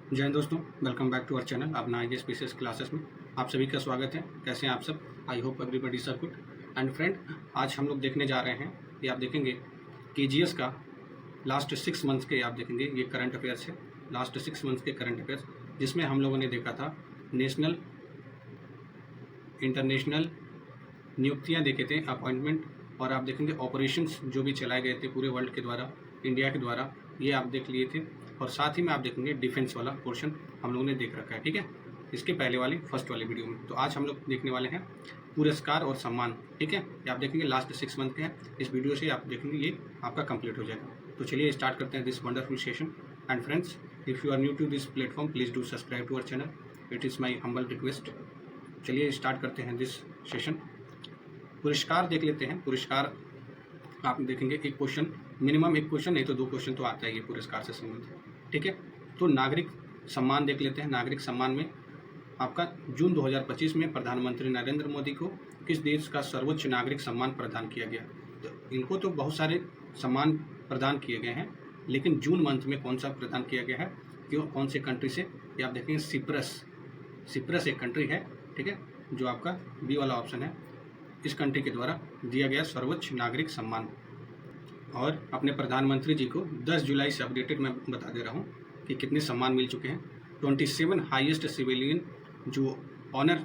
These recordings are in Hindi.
जय हिंद दोस्तों, welcome back to our channel अपना आई स्पेसिस क्लासेस में आप सभी का स्वागत है। कैसे हैं आप सब? I hope everybody is good. And friend, आज हम लोग देखने जा रहे हैं कि आप देखेंगे केजीएस का लास्ट 6 मंथ्स के आप देखेंगे ये करंट अफेयर्स है। लास्ट 6 मंथ्स के करंट अफेयर्स जिसमें हम लोगों ने देखा था नेशनल इंटरनेशनल नियुक्तियाँ देखे थे, अपॉइंटमेंट, और आप देखेंगे ऑपरेशंस जो भी चलाए गए थे पूरे वर्ल्ड के द्वारा, इंडिया के द्वारा, ये आप देख लिए थे। और साथ ही में आप देखेंगे डिफेंस वाला पोर्शन हम लोगों ने देख रखा है, ठीक है, इसके पहले वाली फर्स्ट वाली वीडियो में। तो आज हम लोग देखने वाले हैं पुरस्कार और सम्मान, ठीक है, ये आप देखेंगे लास्ट 6 मंथ के हैं। इस वीडियो से आप देखेंगे ये आपका कंप्लीट हो जाएगा। तो चलिए स्टार्ट करते हैं this wonderful session. And friends, if you are new to this platform please do subscribe to our channel, it is my humble request. चलिए स्टार्ट करते हैं दिस सेशन। पुरस्कार देख लेते हैं। पुरस्कार आप देखेंगे एक क्वेश्चन, मिनिमम एक क्वेश्चन, नहीं तो 2 क्वेश्चन तो आता है ये पुरस्कार से संबंधित, ठीक है। तो नागरिक सम्मान देख लेते हैं। नागरिक सम्मान में आपका जून 2025 में प्रधानमंत्री नरेंद्र मोदी को किस देश का सर्वोच्च नागरिक सम्मान प्रदान किया गया? तो इनको तो बहुत सारे सम्मान प्रदान किए गए हैं, लेकिन जून मंथ में कौन सा प्रदान किया गया है, क्यों, कौन से कंट्री से? ये आप देखेंगे सिप्रस एक कंट्री है, ठीक है, जो आपका बी वाला ऑप्शन है। इस कंट्री के द्वारा दिया गया सर्वोच्च नागरिक सम्मान। और अपने प्रधानमंत्री जी को 10 जुलाई से अपडेटेड मैं बता दे रहा हूँ कि कितने सम्मान मिल चुके हैं। 27 हाईएस्ट सिविलियन जो ऑनर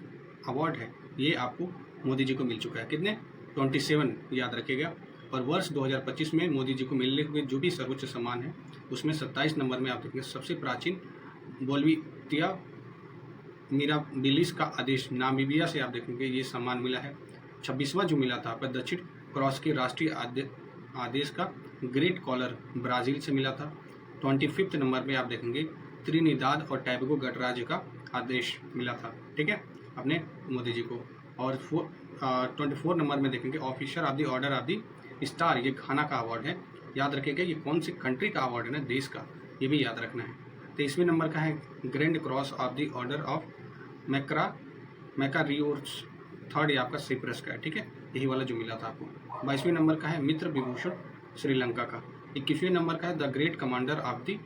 अवार्ड है ये आपको मोदी जी को मिल चुका है। कितने? 27 याद रखिएगा। और वर्ष 2025 में मोदी जी को मिलने हुए जो भी सर्वोच्च सम्मान है उसमें 27 नंबर में आप देखेंगे सबसे प्राचीन बोल्विया मिराबिलिस का आदेश, नामीबिया से आप देखेंगे ये सम्मान मिला है। 26वां जो मिला था आपका दक्षिण क्रॉस के राष्ट्रीय आदेश का ग्रेट कॉलर ब्राज़ील से मिला था। 25 नंबर में आप देखेंगे त्रिनिदाद और टैबगो गणराज्य का आदेश मिला था, ठीक है, अपने मोदी जी को। और 24 नंबर में देखेंगे officer of the order of the star, ये घाना का अवार्ड है। याद रखिएगा ये कौन सी कंट्री का अवार्ड है ना, देश का, ये भी याद रखना है। 23वें नंबर का है grand cross of the order of Makarios, third ये आपका सिप्रस का है, ठीक है, यही वाला जो मिला था आपको। 22वें नंबर का है मित्र विभूषण श्रीलंका का। 21वें नंबर का है the great commander of the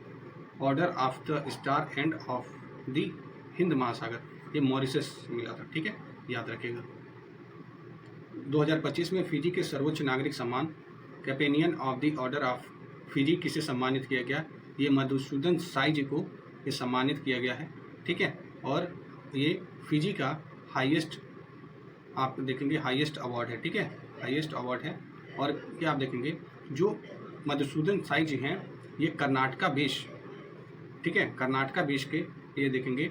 order of the star end of the Hind महासागर, ये मॉरिशस मिला था, ठीक है, याद रखिएगा। 2025 में फिजी के सर्वोच्च नागरिक सम्मान companion of the order of Fiji किसे सम्मानित किया गया? ये मधुसूदन साई जी को ये सम्मानित किया गया है, ठीक है। और ये फिजी का हाईएस्ट आप देखेंगे हाईएस्ट अवार्ड है, ठीक है, हाईएस्ट अवार्ड है। और क्या आप देखेंगे जो मधुसूदन साई जी हैं ये कर्नाटका बेस, ठीक है, कर्नाटका बेस के ये देखेंगे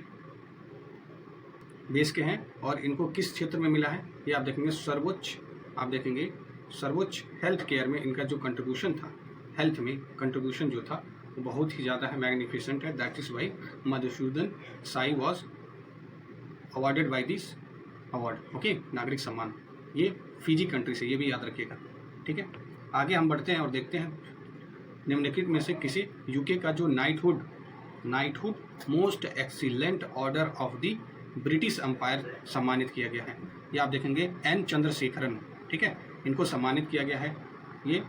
बेस के हैं। और इनको किस क्षेत्र में मिला है? ये आप देखेंगे सर्वोच्च, आप देखेंगे सर्वोच्च हेल्थ केयर में इनका जो कंट्रीब्यूशन था, हेल्थ में कंट्रीब्यूशन जो था वो बहुत ही ज़्यादा है, मैग्निफिसेंट है। That is why Madhusudan Sai was awarded by this award, okay, नागरिक सम्मान। ये फिजी कंट्री से, ये भी याद रखिएगा, ठीक है। आगे हम बढ़ते हैं और देखते हैं निम्नलिखित में से किसी यूके का जो knighthood Most Excellent Order of the British Empire सम्मानित किया गया है। ये आप देखेंगे एन चंद्रशेखरन, ठीक है, इनको सम्मानित किया गया है। ये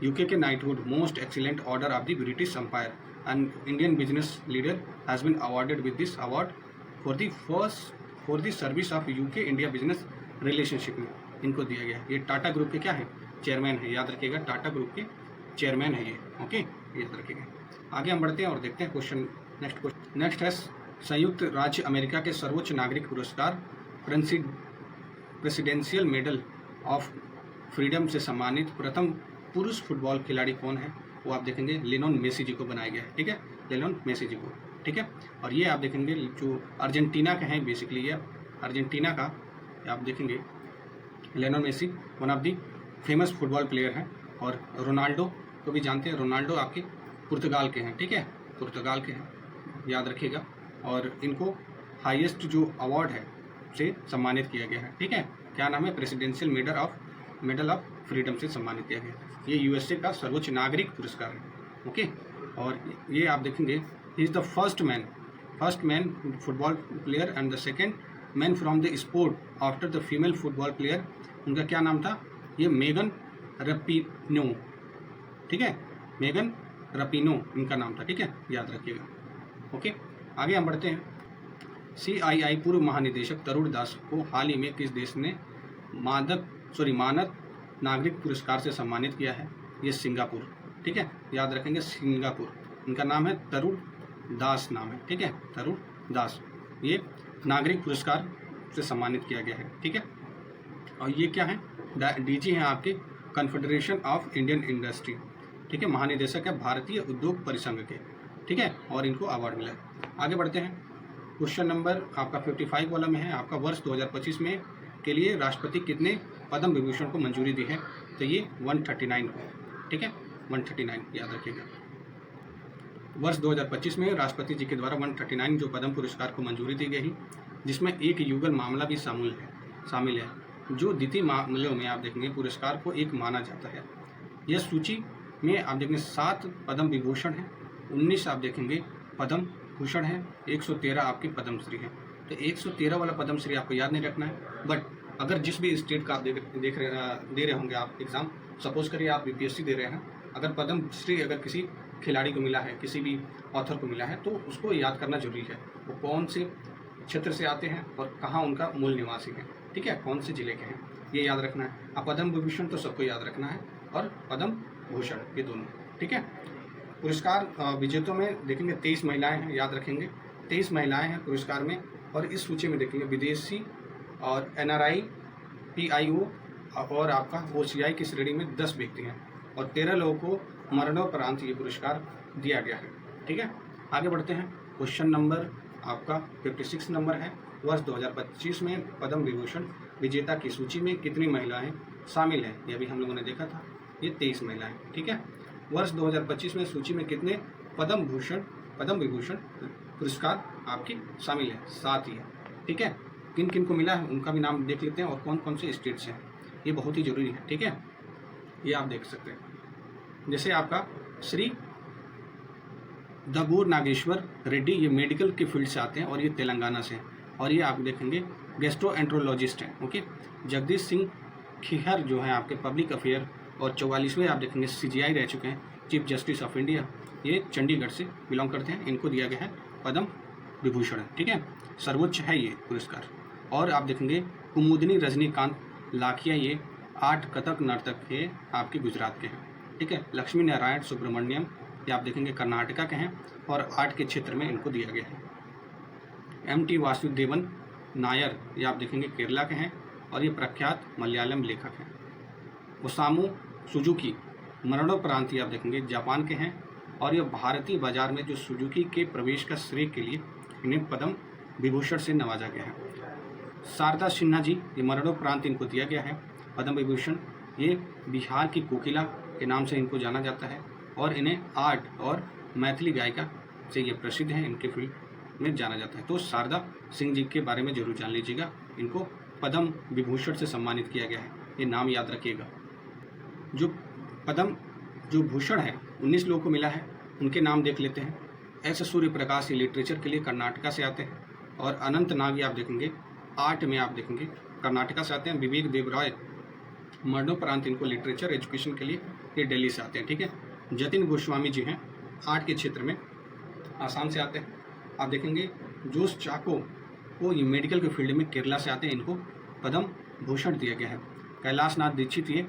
यूके के knighthood Most Excellent Order of the British Empire and Indian business leader has been awarded with this award for the service of UK India business relationship में इनको दिया गया है। ये टाटा ग्रुप के क्या है? चेयरमैन है, याद रखिएगा, टाटा ग्रुप के चेयरमैन है ये, ओके, याद रखिएगा। आगे हम बढ़ते हैं और देखते हैं क्वेश्चन। नेक्स्ट है संयुक्त राज्य अमेरिका के सर्वोच्च नागरिक पुरस्कार प्रेसिडेंशियल मेडल ऑफ फ्रीडम से सम्मानित प्रथम पुरुष फुटबॉल खिलाड़ी कौन है? वो आप देखेंगे लियोनेल मेसी जी को बनाया गया है, ठीक है, लियोनेल मेसी जी को, ठीक है। और ये आप देखेंगे जो अर्जेंटीना के हैं, बेसिकली ये अर्जेंटीना का आप देखेंगे Lionel Messi one of the famous football player हैं। और रोनाल्डो को भी जानते हैं, रोनाल्डो आपके पुर्तगाल के हैं, ठीक है, पुर्तगाल के हैं, याद रखिएगा। और इनको हाईएस्ट जो अवार्ड है से सम्मानित किया गया है, ठीक है, क्या नाम है? प्रेसिडेंशियल मेडल ऑफ फ्रीडम से सम्मानित किया गया। ये यूएसए का सर्वोच्च नागरिक पुरस्कार है, ओके। और ये आप देखेंगे ही is the first man football player and the second man from the sport after the female football player. उनका क्या नाम था? ये मेगन रपिनो, ठीक है, मेगन रपिनो इनका नाम था, ठीक है, याद रखिएगा, ओके। आगे हम बढ़ते हैं। CII पूर्व महानिदेशक तरुण दास को हाल ही में किस देश ने मानद नागरिक पुरस्कार से सम्मानित किया है? ये सिंगापुर। ठीक है, याद रखेंगे सिंगापुर। इनका नाम है तरुण दास नाम है। ठीक है, तरुण दास। ये नागरिक पुरस्कार से सम्मानित किया गया है। ठीक है, और ये क्या है? DG हैं आपके कन्फेडरेशन ऑफ इंडियन इंडस्ट्री। ठीक है, महानिदेशक है भारतीय उद्योग परिसंघ के। ठीक है, और इनको अवार्ड मिला है। आगे बढ़ते हैं। क्वेश्चन नंबर आपका 55 वाला में है आपका, वर्ष 2025 में के लिए राष्ट्रपति कितने पद्म विभूषण को मंजूरी दी है? तो ये 139 को। ठीक है, 139 याद रखिएगा। वर्ष 2025 में राष्ट्रपति जी के द्वारा 139 जो पद्म पुरस्कार को मंजूरी दी गई, जिसमें एक युगल मामला भी शामिल है जो द्वितीय मामलों में आप देखेंगे पुरस्कार को एक माना जाता है। यह सूची में आप देखेंगे 7 पद्म विभूषण हैं, 19 आप देखेंगे पद्म भूषण है, 113 आपके पद्मश्री हैं। तो 113 वाला पद्मश्री आपको याद नहीं रखना है, बट अगर जिस भी स्टेट का आप दे रहे होंगे आप एग्ज़ाम, सपोज करिए आप BPSC दे रहे हैं, अगर पद्मश्री अगर किसी खिलाड़ी को मिला है, किसी भी ऑथर को मिला है, तो उसको याद करना जरूरी है वो कौन से क्षेत्र से आते हैं और कहाँ उनका मूल निवासी है। ठीक है, कौन से जिले के हैं, ये याद रखना है। अब पद्म विभूषण तो सबको याद रखना है और पद्म भूषण ये दोनों। ठीक है, पुरस्कार विजेताओं में देखेंगे 23 महिलाएं हैं, याद रखेंगे 23 महिलाएं हैं पुरस्कार में। और इस सूची में देखेंगे विदेशी और NRI, PIO और आपका OCI की श्रेणी में 10 व्यक्ति हैं और 13 लोगों को मरणोपरांत ये पुरस्कार दिया गया है। ठीक है, आगे बढ़ते हैं। क्वेश्चन नंबर आपका 56 नंबर है, वर्ष 2025 में पद्म विभूषण विजेता की सूची में कितनी महिलाएं शामिल हैं? ये अभी हम लोगों ने देखा था, ये 23 महिलाएं। ठीक है, वर्ष 2025 में सूची में कितने पद्म विभूषण पुरस्कार आपकी शामिल है? 7 ही है। ठीक है, किन किन को मिला है उनका भी नाम देख लेते हैं और कौन कौन से स्टेट से हैं, ये बहुत ही जरूरी है। ठीक है, ये आप देख सकते हैं। जैसे आपका श्री दबूर नागेश्वर रेड्डी, ये मेडिकल के फील्ड से आते हैं और ये तेलंगाना से हैं और ये आप देखेंगे गैस्ट्रोएंट्रोलॉजिस्ट हैं। ओके, जगदीश सिंह खिहर जो है आपके पब्लिक अफेयर और 44वें आप देखेंगे CGI रह चुके हैं, चीफ जस्टिस ऑफ इंडिया, ये चंडीगढ़ से बिलोंग करते हैं, इनको दिया गया है पद्म विभूषण। ठीक है, सर्वोच्च है ये पुरस्कार। और आप देखेंगे कुमुदनी रजनीकांत लाखिया, ये 8 कथक नर्तक के आपके गुजरात के हैं। ठीक है, लक्ष्मी नारायण सुब्रमण्यम, ये आप देखेंगे कर्नाटका के हैं और आर्ट के क्षेत्र में इनको दिया गया है। MT वासुदेवन नायर, ये आप देखेंगे केरला के हैं और ये प्रख्यात मलयालम लेखक हैं। ओसामू सुजुकी मरणोपरांत आप देखेंगे जापान के हैं और ये भारतीय बाजार में जो सुजुकी के प्रवेश का श्रेय के लिए इन्हें पद्म विभूषण से नवाजा गया है। शारदा सिन्हा जी, ये मरणोपरांत इनको दिया गया है पद्म विभूषण। ये बिहार की कोकिला के नाम से इनको जाना जाता है और इन्हें आर्ट और मैथिली गायिका से ये प्रसिद्ध हैं, इनके फील्ड में जाना जाता है। तो शारदा सिंह जी के बारे में जरूर जान लीजिएगा, इनको पद्म विभूषण से सम्मानित किया गया है, ये नाम याद रखिएगा। जो पद्म जो भूषण है 19 लोगों को मिला है, उनके नाम देख लेते हैं। S सूर्य प्रकाश, ये लिटरेचर के लिए कर्नाटका से आते हैं और अनंत नाग, ये आप देखेंगे आर्ट में आप देखेंगे कर्नाटका से आते हैं। विवेक देवराय मरणोपरांत इनको लिटरेचर एजुकेशन के लिए ये दिल्ली से आते हैं। ठीक है, जतिन गोस्वामी जी हैं आर्ट के क्षेत्र में आसाम से आते हैं। आप देखेंगे जोश चाको को ये मेडिकल के फील्ड में केरला से आते हैं, इनको पद्म भूषण दिया गया है। कैलाश नाथ दीक्षित ये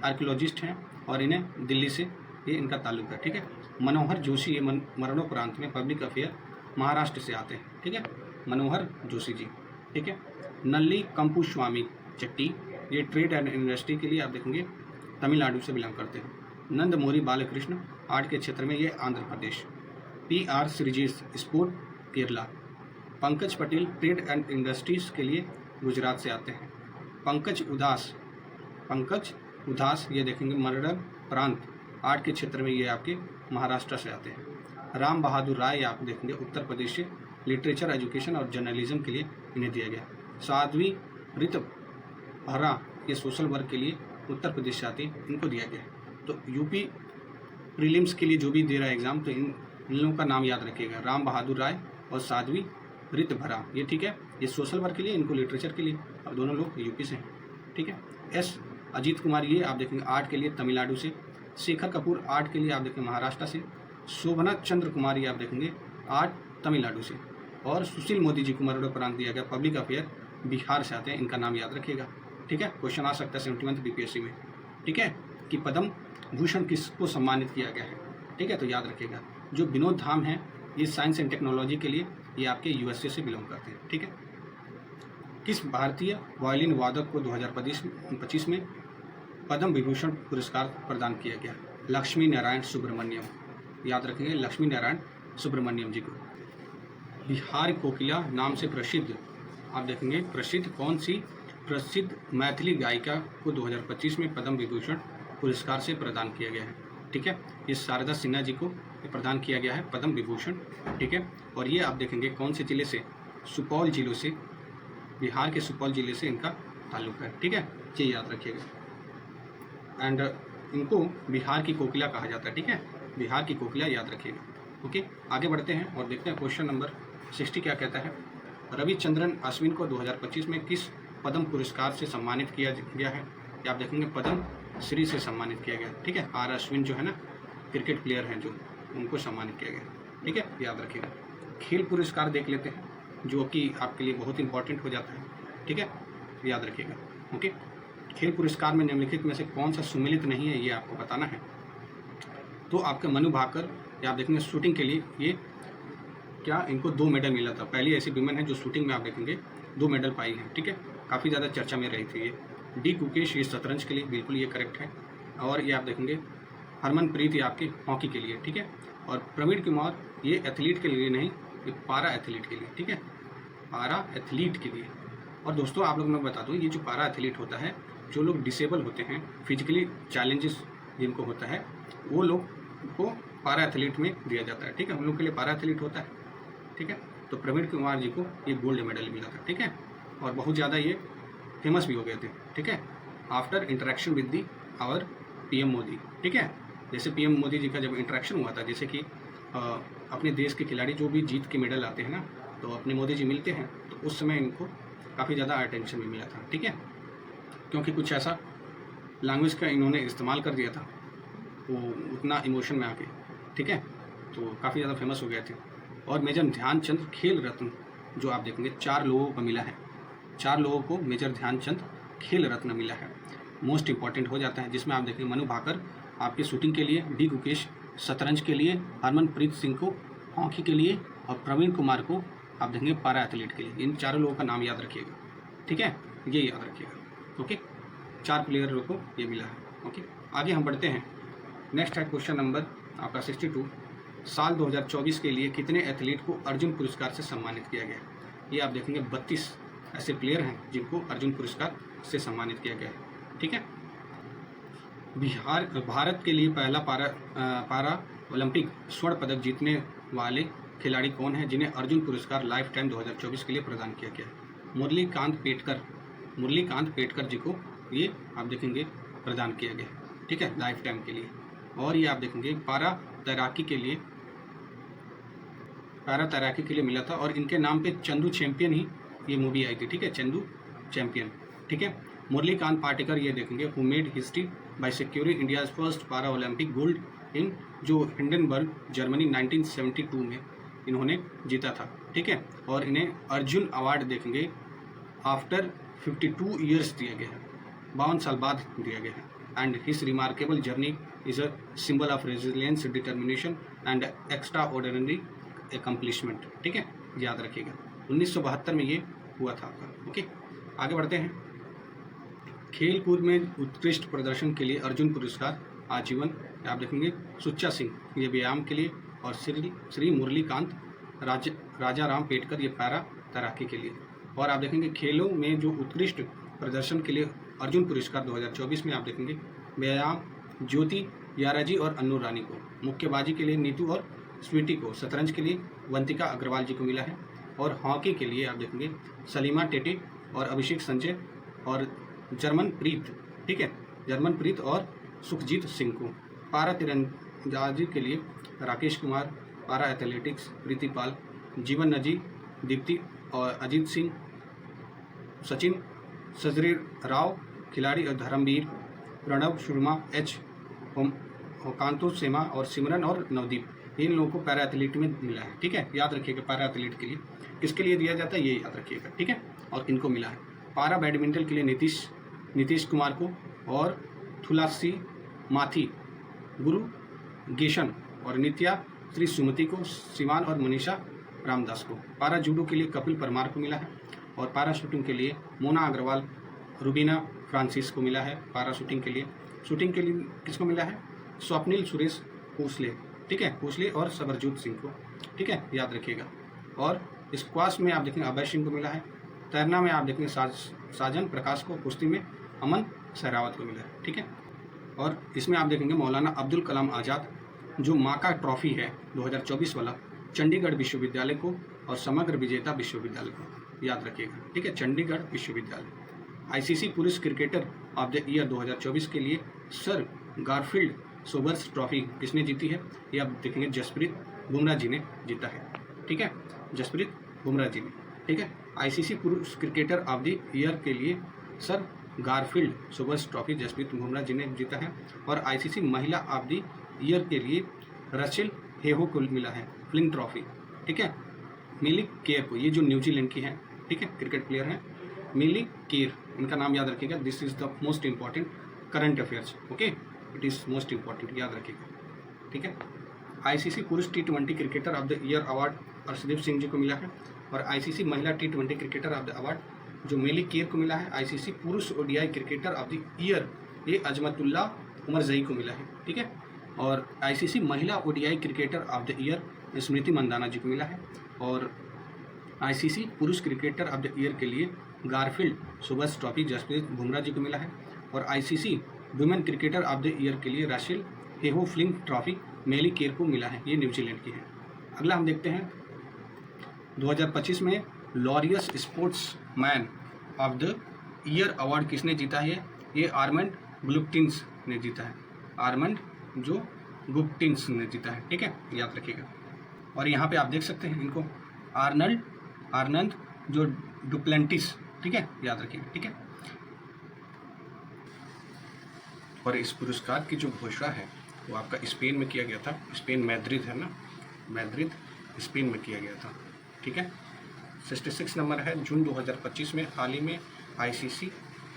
आर्कियोलॉजिस्ट हैं और इन्हें दिल्ली से ये इनका ताल्लुक है। ठीक है, मनोहर जोशी ये मरणोपरांत में पब्लिक अफेयर महाराष्ट्र से आते हैं। ठीक है, मनोहर जोशी जी। ठीक है, नल्ली कंपुस्वामी चट्टी, ये ट्रेड एंड इंडस्ट्री के लिए आप देखेंगे तमिलनाडु से बिलोंग करते हैं। नंदमोरी बालकृष्ण आर्ट के क्षेत्र में ये Andhra Pradesh. PR Sreejesh sport Kerala. Pankaj Patel trade and industries के लिए गुजरात से आते हैं। पंकज उदास ये देखेंगे मरण प्रांत आर्ट के क्षेत्र में ये आपके महाराष्ट्र से आते हैं। राम बहादुर राय आप देखेंगे उत्तर प्रदेश से लिटरेचर एजुकेशन और जर्नलिज्म के लिए इन्हें दिया गया। साध्वी ऋतभरा ये सोशल वर्क के लिए उत्तर प्रदेश से आती है, इनको दिया गया है। तो यूपी प्रीलिम्स के लिए जो भी दे रहा है एग्जाम, तो इन लोगों का नाम याद रखिएगा, राम बहादुर राय और साध्वी ऋतभरा। ये ठीक है, ये सोशल वर्क के लिए, इनको लिटरेचर के लिए, अब दोनों लोग यूपी से हैं। ठीक है, S अजीत कुमार ये आप देखेंगे आर्ट के लिए तमिलनाडु से। शेखर कपूर आर्ट के लिए आप देखेंगे महाराष्ट्र से। शोभना चंद्र कुमार ये आप देखेंगे आर्ट तमिलनाडु से। और सुशील मोदी जी को मरणोपरांत दिया गया पब्लिक अफेयर, बिहार से आते हैं, इनका नाम याद रखिएगा। ठीक है, क्वेश्चन आ सकता है 71 बीपीएससी में। ठीक है, कि पद्म भूषण किसको सम्मानित किया गया है। ठीक है, तो याद रखिएगा। जो विनोद धाम है ये साइंस एंड टेक्नोलॉजी के लिए, ये आपके यूएसए से बिलोंग करते हैं। ठीक है, किस भारतीय वायलिन वादक को 2025 में पद्म विभूषण पुरस्कार प्रदान किया गया? लक्ष्मी नारायण सुब्रमण्यम, याद रखेंगे, लक्ष्मी नारायण सुब्रमण्यम जी को। बिहार कोकिला नाम से प्रसिद्ध, आप देखेंगे, प्रसिद्ध कौन सी प्रसिद्ध मैथिली गायिका को 2025 में पद्म विभूषण पुरस्कार से प्रदान किया गया है? ठीक है, ये शारदा सिन्हा जी को प्रदान किया गया है पद्म विभूषण। ठीक है, और ये आप देखेंगे कौन से जिले से? सुपौल जिलों से, बिहार के सुपौल जिले से इनका ताल्लुक है। ठीक है, ये याद रखिएगा। एंड इनको बिहार की कोकिला कहा जाता है। ठीक है, बिहार की कोकिला याद रखिएगा। ओके, आगे बढ़ते हैं और देखते हैं क्वेश्चन नंबर 60 क्या कहता है। रविचंद्रन अश्विन को 2025 में किस पद्म पुरस्कार से सम्मानित किया गया है? या आप देखेंगे पद्म श्री से सम्मानित किया गया। ठीक है, आर अश्विन जो है ना, क्रिकेट प्लेयर हैं जो, उनको सम्मानित किया गया। ठीक है, याद रखिएगा। खेल पुरस्कार देख लेते हैं जो कि आपके लिए बहुत इंपॉर्टेंट हो जाता है। ठीक है, याद रखिएगा। ओके, खेल पुरस्कार में निम्नलिखित में से कौन सा सुमेलित नहीं है, ये आपको बताना है। तो आपके मनु भाकर, या आप देखेंगे शूटिंग के लिए, ये क्या इनको 2 मेडल मिला था। पहली ऐसी विमेन है जो शूटिंग में आप देखेंगे 2 मेडल पाई है। ठीक है, काफ़ी ज़्यादा चर्चा में रही थी ये। डी कुकेश ये शतरंज के लिए, बिल्कुल ये करेक्ट है। और ये आप देखेंगे हरमनप्रीत ये आपके हॉकी के लिए। ठीक है, और प्रवीण कुमार ये एथलीट के लिए नहीं, ये पारा एथलीट के लिए। ठीक है, पारा एथलीट के लिए। और दोस्तों आप लोग मैं बता दूं, ये जो पारा एथलीट होता है, जो लोग डिसेबल होते हैं, फिजिकली चैलेंजेस जिनको होता है, वो लोग को पारा एथलीट में दिया जाता है। ठीक है, उन लोग के लिए पारा एथलीट होता है। ठीक है, तो प्रवीण कुमार जी को ये गोल्ड मेडल मिला था। ठीक है, और बहुत ज़्यादा ये फेमस भी हो गए थे। ठीक है, after interaction with the our PM Modi. ठीक है, जैसे पीएम मोदी जी का जब इंटरेक्शन हुआ था, जैसे कि अपने देश के खिलाड़ी जो भी जीत के मेडल आते हैं ना, तो अपने मोदी जी मिलते हैं, तो उस समय इनको काफ़ी ज़्यादा अटेंशन भी मिला था। ठीक है, क्योंकि कुछ ऐसा लैंग्वेज का इन्होंने इस्तेमाल कर दिया था, वो उतना इमोशन में आके। ठीक है, तो काफ़ी ज़्यादा फेमस हो गए थे। और मेजर ध्यानचंद खेल रत्न जो आप देखेंगे 4 लोगों को मिला है। 4 लोगों को मेजर ध्यानचंद खेल रत्न मिला है, मोस्ट इंपॉर्टेंट हो जाता है। जिसमें आप देखेंगे मनु भाकर आपके शूटिंग के लिए, डी गुकेश शतरंज के लिए, हरमनप्रीत सिंह को हॉकी के लिए, और प्रवीण कुमार को आप देखेंगे पारा एथलीट के लिए। इन 4 लोगों का नाम याद रखिएगा। ठीक है, ये याद रखिएगा। ओके, 4 प्लेयरों को ये मिला है। ओके, आगे हम बढ़ते हैं। नेक्स्ट है क्वेश्चन नंबर आपका 62। साल 2024 के लिए कितने एथलीट को अर्जुन पुरस्कार से सम्मानित किया गया? ये आप देखेंगे 32 ऐसे प्लेयर हैं जिनको अर्जुन पुरस्कार से सम्मानित किया गया है। ठीक है, भारत के लिए पहला पारा ओलंपिक स्वर्ण पदक जीतने वाले खिलाड़ी कौन है जिन्हें अर्जुन पुरस्कार लाइफ टाइम 2024 के लिए प्रदान किया गया? मुरलीकांत पेटकर जी को ये आप देखेंगे प्रदान किया गया। ठीक है, लाइफ टाइम के लिए। और ये आप देखेंगे पारा तैराकी के लिए मिला था, और इनके नाम पे चंदू चैंपियन ही ये मूवी आई थी। ठीक है, चंदू चैंपियन। ठीक है, मुरलीकांत पाटेकर ये देखेंगे who made history by securing India's first पारा ओलंपिक गोल्ड इन जो हिंडनबर्ग जर्मनी 1972 में इन्होंने जीता था। ठीक है, और इन्हें अर्जुन अवार्ड देखेंगे आफ्टर 52 ईयर्स दिया गया है, 52 साल बाद दिया गया है। And his remarkable journey is a symbol of resilience, determination and extra ordinary accomplishment. ठीक है, याद रखिएगा। 1972 में ये हुआ था आपका। ओके, आगे बढ़ते हैं। खेल कूद में उत्कृष्ट प्रदर्शन के लिए अर्जुन पुरस्कार आजीवन आप देखेंगे सुच्चा सिंह ये व्यायाम के लिए, और श्री मुरलीकांत राजा राम पेटकर ये पैरा तैराकी के लिए। और आप देखेंगे खेलों में जो उत्कृष्ट प्रदर्शन के लिए अर्जुन पुरस्कार 2024 में आप देखेंगे व्यायाम ज्योति याराजी और अन्नू रानी को, मुक्केबाजी के लिए नीतू और स्वीटी को, शतरंज के लिए वंतिका अग्रवाल जी को मिला है, और हॉकी के लिए आप देखेंगे सलीमा टेटे और अभिषेक संजय और जर्मनप्रीत। ठीक है, जर्मनप्रीत और सुखजीत सिंह को। पारा तीरंदाजी के लिए राकेश कुमार, पारा एथलेटिक्स प्रीति पाल, जीवन नजी, दीप्ति और अजीत सिंह, सचिन सजरी राव खिलाड़ी और धर्मवीर, प्रणव शर्मा, एच होकांतो सेमा और सिमरन और नवदीप इन लोगों को पैरा एथलीट में मिला है, ठीक है, याद रखिएगा। पैरा एथलीट के लिए किसके लिए दिया जाता है ये याद रखिएगा, ठीक है, और इनको मिला है। पारा बैडमिंटन के लिए नीतीश कुमार को, और थुलासी माथी गुरु गेशन और नित्या श्री सुमति को, सिवान और मनीषा रामदास को। पारा जूडो के लिए कपिल परमार को मिला है, और पारा शूटिंग के लिए मोना अग्रवाल, रुबीना फ्रांसिस को मिला है। पारा शूटिंग के लिए किसको मिला है? स्वप्निल सुरेश कोसले, ठीक है, कोसले और सबरजूत सिंह को, ठीक है, याद रखिएगा। और स्क्वाश में आप देखेंगे अभय सिंह को मिला है। तैरना में आप देखेंगे साजन प्रकाश को, कुश्ती में अमन सहरावत को मिला है, ठीक है। और इसमें आप देखेंगे मौलाना अब्दुल कलाम आज़ाद, जो माका ट्रॉफी है 2024 वाला, चंडीगढ़ विश्वविद्यालय को और समग्र विजेता विश्वविद्यालय को, याद रखिएगा, ठीक है, चंडीगढ़ विश्वविद्यालय। आईसीसी पुरुष क्रिकेटर ऑफ द ईयर 2024 के लिए सर गारफील्ड सोबर्स ट्रॉफी किसने जीती है? ये आप देखेंगे जसप्रीत बुमराह जी ने जीता है, ठीक है, जसप्रीत बुमराह जी ने, ठीक है। आईसीसी पुरुष क्रिकेटर ऑफ द ईयर के लिए sir Garfield Sobers trophy Jasprit Bumrah ji ने जीता है। और आईसीसी महिला ऑफ द ईयर के लिए रचेल हेहो को मिला है फ्लिंट ट्रॉफी, ठीक है। मिली केयर को, ये जो न्यूजीलैंड की है, ठीक है, क्रिकेट प्लेयर है मिली केयर, इनका नाम याद रखिएगा। This is the most important current affairs, okay, it is most important, याद रखिएगा, ठीक है। आईसीसी पुरुष T20 cricketer of the year award Arshdeep Singh ji को मिला है। और आईसीसी महिला T20 cricketer of the award जो मिली केयर को मिला है। आईसीसी पुरुष ODI cricketer of the year ये अजमतुल्ला उमरजई को मिला है, ठीक है। और आईसीसी महिला ODI cricketer of the year Smriti Mandhana ji को मिला है। और आईसीसी पुरुष क्रिकेटर ऑफ द ईयर के लिए Garfield Sobers trophy Jasprit Bumrah ji को मिला है। और ICC women cricketer of the year के लिए Rachael Heyhoe Flint trophy Melie Kerr को मिला है, ये न्यूजीलैंड की है। अगला हम देखते हैं 2025 में Laureus sports man of the year award किसने जीता है? ये आर्मंड गुप्टिंस ने जीता है, आर्मंड जो गुप्टिंस ने जीता है, ठीक है, याद रखिएगा। और यहाँ पे आप देख सकते हैं इनको आर्नल्ड जो डुप्लेंटिस, ठीक है, याद रखिएगा, ठीक है। और इस पुरस्कार की जो घोषणा है वो आपका स्पेन में किया गया था। स्पेन मैद्रिद है ना, मैद्रिद स्पेन में किया गया था, ठीक है। 66 नंबर है। जून 2025 में हाल ही में आईसीसी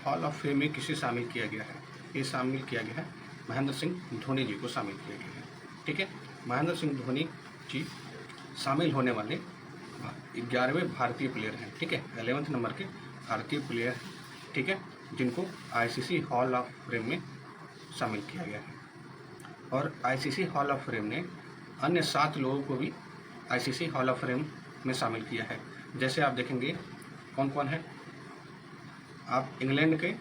हॉल ऑफ फेम में किसे शामिल किया गया है? ये शामिल किया गया है महेंद्र सिंह धोनी जी को शामिल किया गया है, ठीक है। महेंद्र सिंह धोनी जी शामिल होने वाले 11वें भारतीय प्लेयर हैं, ठीक है, 11वें नंबर के भारतीय प्लेयर, ठीक है, जिनको आईसीसी हॉल ऑफ फेम में शामिल किया गया है। और आईसीसी हॉल ऑफ फेम ने अन्य 7 लोगों को भी आईसीसी हॉल ऑफ फेम में शामिल किया है। जैसे आप देखेंगे कौन कौन है, आप इंग्लैंड के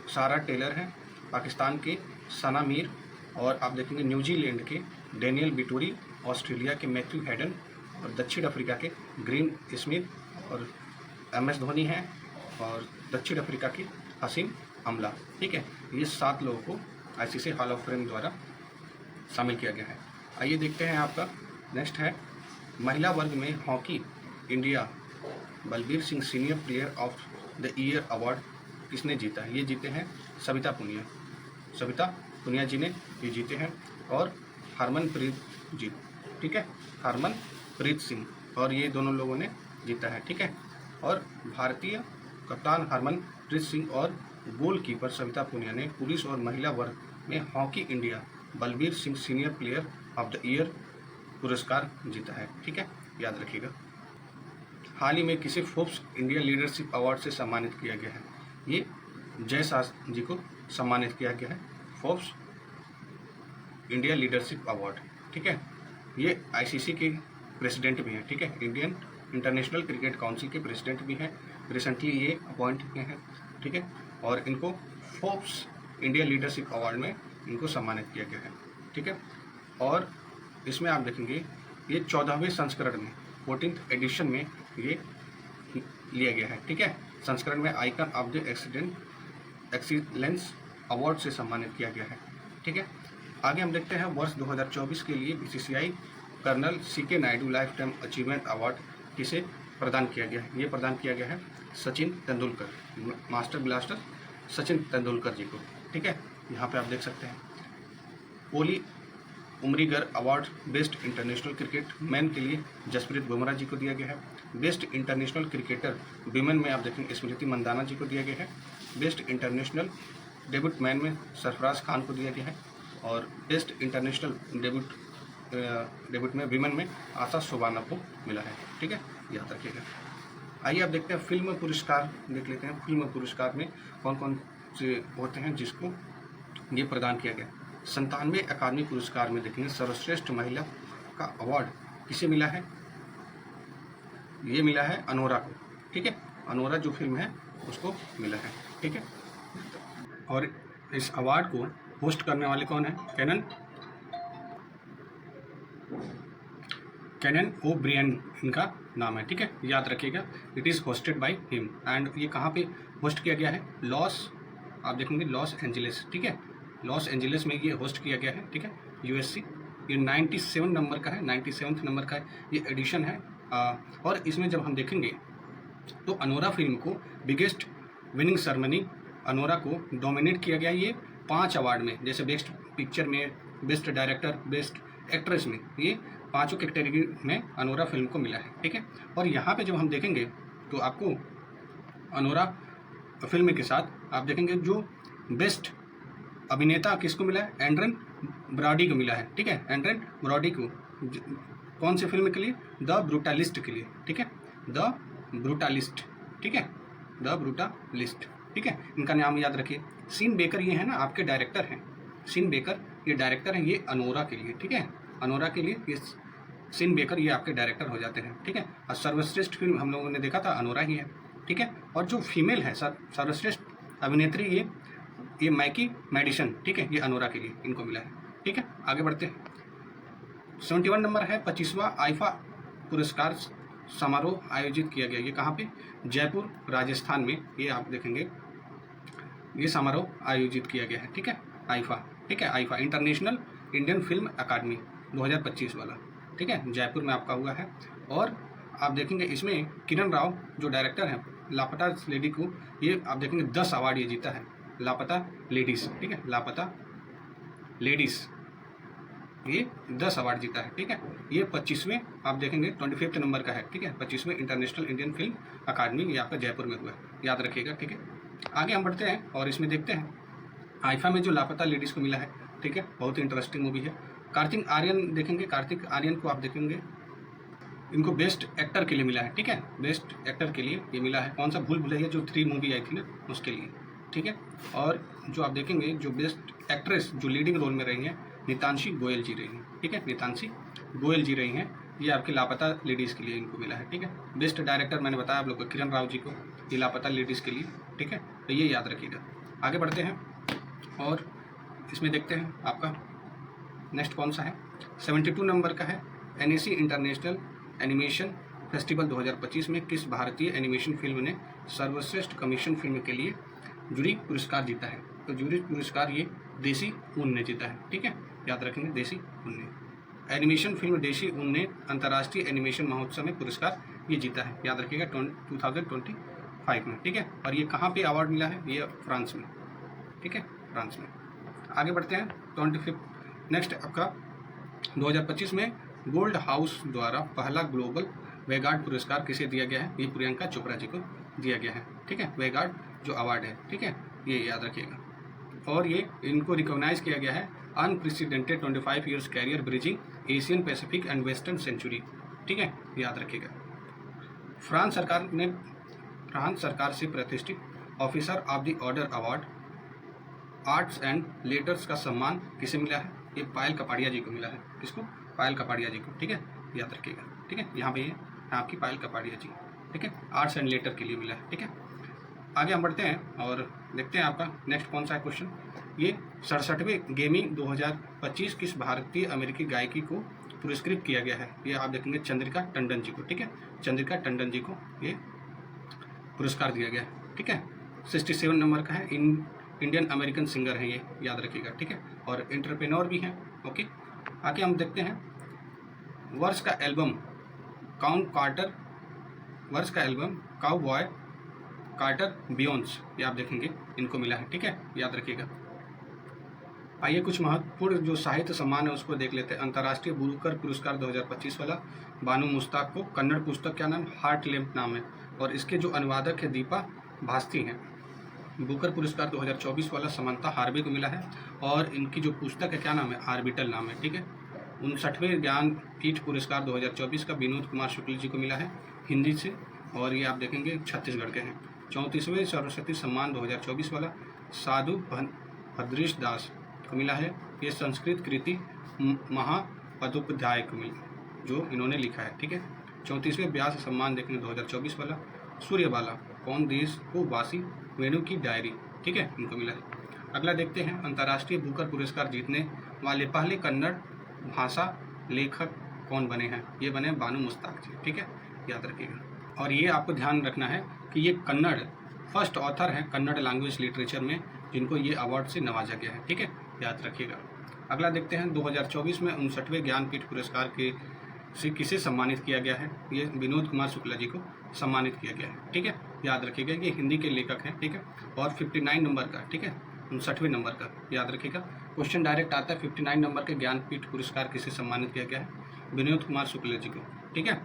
सारा टेलर हैं, पाकिस्तान के सना मीर, और आप देखेंगे न्यूजीलैंड के डेनियल बिटोरी, ऑस्ट्रेलिया के मैथ्यू हेडन, और दक्षिण अफ्रीका के ग्रीन स्मिथ, और MS धोनी हैं, और दक्षिण अफ्रीका की हसीम अमला, ठीक है। ये 7 लोगों को आईसीसी हॉल ऑफ फेम द्वारा शामिल किया गया है। आइए देखते हैं आपका नेक्स्ट है महिला वर्ग में hockey India Balbir Singh senior player of the year award किसने जीता है? ये जीते हैं सविता पुनिया जी ने ये जीते हैं, और हरमनप्रीत जी, ठीक है, हरमनप्रीत सिंह, और ये दोनों लोगों ने जीता है, ठीक है। और भारतीय कप्तान हरमनप्रीत सिंह और गोलकीपर सविता पुनिया ने पुरुष और महिला वर्ग में hockey India Balbir Singh senior player of the year पुरस्कार जीता है, ठीक है, याद रखिएगा। हाल ही में किसे फोर्ब्स इंडिया लीडरशिप अवार्ड से सम्मानित किया गया है? ये जय शाह जी को सम्मानित किया गया है, फोर्ब्स इंडिया लीडरशिप अवार्ड, ठीक है। ये आईसीसी के प्रेसिडेंट भी हैं, ठीक है, इंडियन इंटरनेशनल क्रिकेट काउंसिल के प्रेसिडेंट भी हैं, रिसेंटली ये अपॉइंट किए हैं, ठीक है। और इनको फोर्ब्स इंडिया लीडरशिप अवार्ड में इनको सम्मानित किया गया है, ठीक है। और इसमें आप देखेंगे ये 14वें संस्करण में 14th एडिशन में ये लिया गया है, ठीक है। संस्करण में icon of the excellence award से सम्मानित किया गया है, ठीक है। आगे हम देखते हैं वर्ष 2024 के लिए BCCI colonel CK Naidu lifetime achievement award किसे प्रदान किया गया है? ये प्रदान किया गया है सचिन तेंदुलकर, मास्टर ब्लास्टर सचिन तेंदुलकर जी को, ठीक है। यहाँ पे आप देख सकते हैं Umrigar award best international cricket man के लिए जसप्रीत बुमराह जी को दिया गया है। बेस्ट इंटरनेशनल क्रिकेटर विमेन में आप देखेंगे स्मृति मंदाना जी को दिया गया है। बेस्ट इंटरनेशनल डेब्यूट मैन में सरफराज खान को दिया गया है। और बेस्ट इंटरनेशनल डेब्यूट में विमेन में आशा शोभाना को मिला है। ठीक है, याद रखिएगा। आइए आप देखते हैं फिल्म पुरस्कार देख लेते हैं। फिल्म पुरस्कार में कौन कौन से होते हैं जिसको ये प्रदान किया गया। 97 अकादमी पुरस्कार में देखेंगे सर्वश्रेष्ठ महिला का अवार्ड किसे मिला है? ये मिला है अनोरा को। ठीक है, अनोरा जो फिल्म है उसको मिला है। ठीक है, और इस अवार्ड को होस्ट करने वाले कौन है? कैनन ओब्रियन इनका नाम है। ठीक है, याद रखिएगा। It is hosted by him and ये कहाँ पे होस्ट किया गया है? आप देखेंगे लॉस एंजलिस। ठीक है, लॉस एंजलिस में ये होस्ट किया गया है। ठीक है, यूएससी। ये 97 नंबर का है, 97 नंबर का है ये एडिशन है। और इसमें जब हम देखेंगे तो अनोरा फिल्म को बिगेस्ट विनिंग सेरेमनी अनोरा को डोमिनेट किया गया ये 5 अवार्ड में, जैसे बेस्ट पिक्चर में, बेस्ट डायरेक्टर, बेस्ट एक्ट्रेस में, ये 5 कैटेगरी में अनोरा फिल्म को मिला है। ठीक है, और यहाँ पे जब हम देखेंगे तो आपको अनोरा फिल्म के साथ आप देखेंगे जो बेस्ट अभिनेता किसको मिला है? एड्रियन ब्रॉडी को मिला है। ठीक है, एड्रियन ब्रॉडी को कौन सी फिल्म के लिए? द ब्रूटालिस्ट के लिए। ठीक है, द ब्रूटालिस्ट। ठीक है, द ब्रूटालिस्ट। ठीक है, इनका नाम याद रखिए। सीन बेकर ये है ना आपके डायरेक्टर हैं। सीन बेकर ये डायरेक्टर हैं ये अनोरा के लिए। ठीक है, अनोरा के लिए ये सीन बेकर ये आपके डायरेक्टर हो जाते हैं। ठीक है, और सर्वश्रेष्ठ फिल्म हम लोगों ने देखा था अनोरा ही है। ठीक है, और जो फीमेल है सर्वश्रेष्ठ अभिनेत्री ये मैकी मेडिसन। ठीक है, ये अनोरा के लिए इनको मिला है। ठीक है, आगे बढ़ते हैं। 71 नंबर है 25वां आईफा पुरस्कार समारोह आयोजित किया गया। ये कहाँ पे? जयपुर राजस्थान में ये आप देखेंगे ये समारोह आयोजित किया गया है। ठीक है, आईफा। ठीक है, आईफा इंटरनेशनल इंडियन फिल्म अकादमी 2025 वाला। ठीक है, जयपुर में आपका हुआ है। और आप देखेंगे इसमें किरण राव जो डायरेक्टर हैं लापता लेडी को ये आप देखेंगे 10 अवार्ड ये जीता है। लापता लेडीज़। ठीक है, लापता लेडीज़ ये 10 अवार्ड जीता है। ठीक है, ये 25वें आप देखेंगे 25 नंबर का है। ठीक है, 25वें इंटरनेशनल इंडियन फिल्म अकादमी ये आपका जयपुर में हुआ है, याद रखिएगा। ठीक है, आगे हम बढ़ते हैं और इसमें देखते हैं आईफा में जो लापता लेडीज़ को मिला है। ठीक है, बहुत ही इंटरेस्टिंग मूवी है। कार्तिक आर्यन देखेंगे, कार्तिक आर्यन को आप देखेंगे इनको बेस्ट एक्टर के लिए मिला है। ठीक है, बेस्ट एक्टर के लिए ये मिला है। कौन सा? भूल भुलैया जो 3 मूवी आई थी ना उसके लिए। ठीक है, और जो आप देखेंगे जो बेस्ट एक्ट्रेस जो लीडिंग रोल में रही हैं नीतांशी गोयल जी रही हैं। ठीक है, नीतांशी गोयल जी रही हैं। ये आपके लापता लेडीज़ के लिए इनको मिला है। ठीक है, बेस्ट डायरेक्टर मैंने बताया आप लोग को किरण राव जी को, ये लापता लेडीज़ के लिए। ठीक है, तो ये याद रखिएगा। आगे बढ़ते हैं और इसमें देखते हैं आपका नेक्स्ट कौन सा है। 72 नंबर का है NAC इंटरनेशनल एनिमेशन फेस्टिवल 2025 में किस भारतीय एनिमेशन फिल्म ने सर्वश्रेष्ठ कमीशन फिल्म के लिए जूरी पुरस्कार जीता है? तो जूरी पुरस्कार ये देसी ऊन ने जीता है। ठीक है, याद रखेंगे देसी ऊन ने। एनिमेशन फिल्म देसी ऊन ने अंतर्राष्ट्रीय एनिमेशन महोत्सव में पुरस्कार ये जीता है, याद रखिएगा 2025 में। ठीक है, और ये कहाँ पे अवार्ड मिला है? ये फ्रांस में। ठीक है, फ्रांस में। आगे बढ़ते हैं 25 नेक्स्ट आपका 2025 में गोल्ड हाउस द्वारा पहला ग्लोबल वेगार्ड पुरस्कार किसे दिया गया है? ये प्रियंका चोपड़ा जी को दिया गया है। ठीक है, वेगार्ड जो अवार्ड है। ठीक है, ये याद रखिएगा। और ये इनको रिकॉग्नाइज किया गया है unprecedented 25 years career bridging Asian Pacific and western century. ठीक है, याद रखिएगा। फ्रांस सरकार से प्रतिष्ठित officer of the Order award Arts and Letters का सम्मान किसे मिला है? ये पायल कपाड़िया जी को मिला है। किसको? पायल कपाड़िया जी को। ठीक है, याद रखिएगा। ठीक है, यहाँ पे ये आपकी पायल कपाड़िया जी। ठीक है, आर्ट्स एंड लेटर के लिए मिला है। ठीक है, आगे हम बढ़ते हैं और देखते हैं आपका नेक्स्ट कौन सा है क्वेश्चन। ये 67वें गेमी 2025 किस भारतीय अमेरिकी गायकी को पुरस्कृत किया गया है? ये आप देखेंगे चंद्रिका टंडन जी को। ठीक है, चंद्रिका टंडन जी को ये पुरस्कार दिया गया है। ठीक है, 67 नंबर का है। इंडियन अमेरिकन सिंगर है ये, याद रखिएगा। ठीक है, और एंटरप्रेन्योर भी हैं। ओके, आगे हम देखते हैं वर्ष का एल्बम काउबॉय कार्टर बियोन्स, ये आप देखेंगे इनको मिला है। ठीक है, याद रखिएगा। आइए कुछ महत्वपूर्ण जो साहित्य सम्मान है उसको देख लेते हैं। अंतर्राष्ट्रीय बुकर पुरस्कार 2025 वाला बानू मुश्ताक को, कन्नड़ पुस्तक क्या नाम, हार्ट लैम्प नाम है, और इसके जो अनुवादक है दीपा भास्ती हैं। बुकर पुरस्कार 2024 वाला समंता हार्वे को मिला है, और इनकी जो पुस्तक है क्या नाम है, आर्बिटल नाम है, ठीक है। 59वें ज्ञानपीठ पुरस्कार 2024 का विनोद कुमार शुक्ल जी को मिला है हिंदी से, और ये आप देखेंगे छत्तीसगढ़ के हैं। 34वें सरस्वती सम्मान 2024 वाला साधु भद्रेश दास को मिला है, ये संस्कृत कृति महापदोपाध्याय को मिला जो इन्होंने लिखा है, ठीक है। 34वें व्यास सम्मान देखेंगे 2024 वाला सूर्यबाला, कौन देश को वासी, वेणु की डायरी, ठीक है, इनको मिला है। अगला देखते हैं, अंतर्राष्ट्रीय बुकर पुरस्कार जीतने वाले पहले कन्नड़ भाषा लेखक कौन बने हैं, ये बने बानू मुश्ताक जी, ठीक है, याद रखिएगा। और ये आपको ध्यान रखना है कि ये कन्नड़ फर्स्ट ऑथर हैं कन्नड़ लैंग्वेज लिटरेचर में जिनको ये अवार्ड से नवाजा गया है, ठीक है, याद रखिएगा। अगला देखते हैं, 2024 में 59वें ज्ञानपीठ पुरस्कार के से किसे सम्मानित किया गया है, ये विनोद कुमार शुक्ला जी को सम्मानित किया गया है, ठीक है, याद रखिएगा। ये हिंदी के लेखक हैं, ठीक है, और 59 नंबर का, ठीक है, 59वें नंबर का, याद रखिएगा। क्वेश्चन डायरेक्ट आता है, 59 नंबर के ज्ञानपीठ पुरस्कार किसे सम्मानित किया गया है, विनोद कुमार शुक्ला जी को, ठीक है,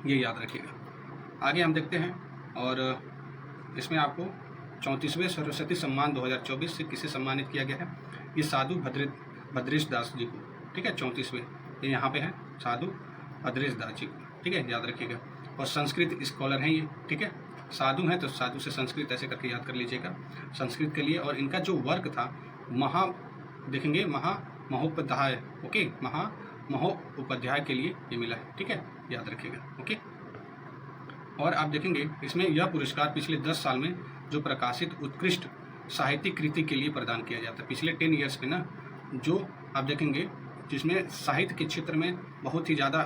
ये याद रखिएगा। आगे हम देखते हैं, और इसमें आपको 34वें सरस्वती सम्मान 2024 से किसे सम्मानित किया गया है, ये साधु भद्रेश दास जी को, ठीक है, 34वें ये यहाँ पे है साधु भद्रेश दास जी को, ठीक है, याद रखिएगा। और संस्कृत स्कॉलर हैं ये, ठीक है, साधु हैं तो साधु से संस्कृत ऐसे करके याद कर लीजिएगा संस्कृत के लिए। और इनका जो वर्क था देखेंगे महोपाध्याय, ओके, महोपाध्याय के लिए ये मिला है, ठीक है, याद रखिएगा, ओके। और आप देखेंगे इसमें यह पुरस्कार पिछले 10 साल में जो प्रकाशित उत्कृष्ट साहित्यिक कृति के लिए प्रदान किया जाता है। पिछले 10 ईयर्स में ना जो आप देखेंगे जिसमें साहित्य के क्षेत्र में बहुत ही ज़्यादा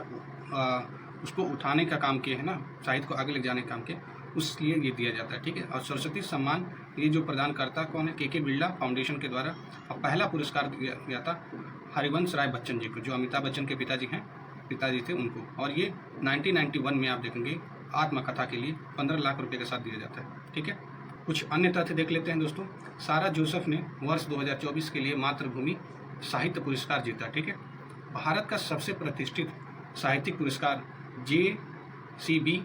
उसको उठाने का काम किया है ना, साहित्य को आगे ले जाने का काम किया, उसलिए ये दिया जाता है, ठीक है। और सरस्वती सम्मान ये जो प्रदान करता कौन है, के बिरला फाउंडेशन के द्वारा। और पहला पुरस्कार दिया गया था हरिवंश राय बच्चन जी को, जो अमिताभ बच्चन के पिताजी थे उनको। और ये 1991 में आप देखेंगे आत्मकथा के लिए 15 लाख रुपए के साथ दिया जाता है, ठीक है। कुछ अन्य तथ्य देख लेते हैं दोस्तों। सारा जोसेफ ने वर्ष 2024 के लिए मातृभूमि साहित्य पुरस्कार जीता, ठीक है। भारत का सबसे प्रतिष्ठित साहित्यिक पुरस्कार JCB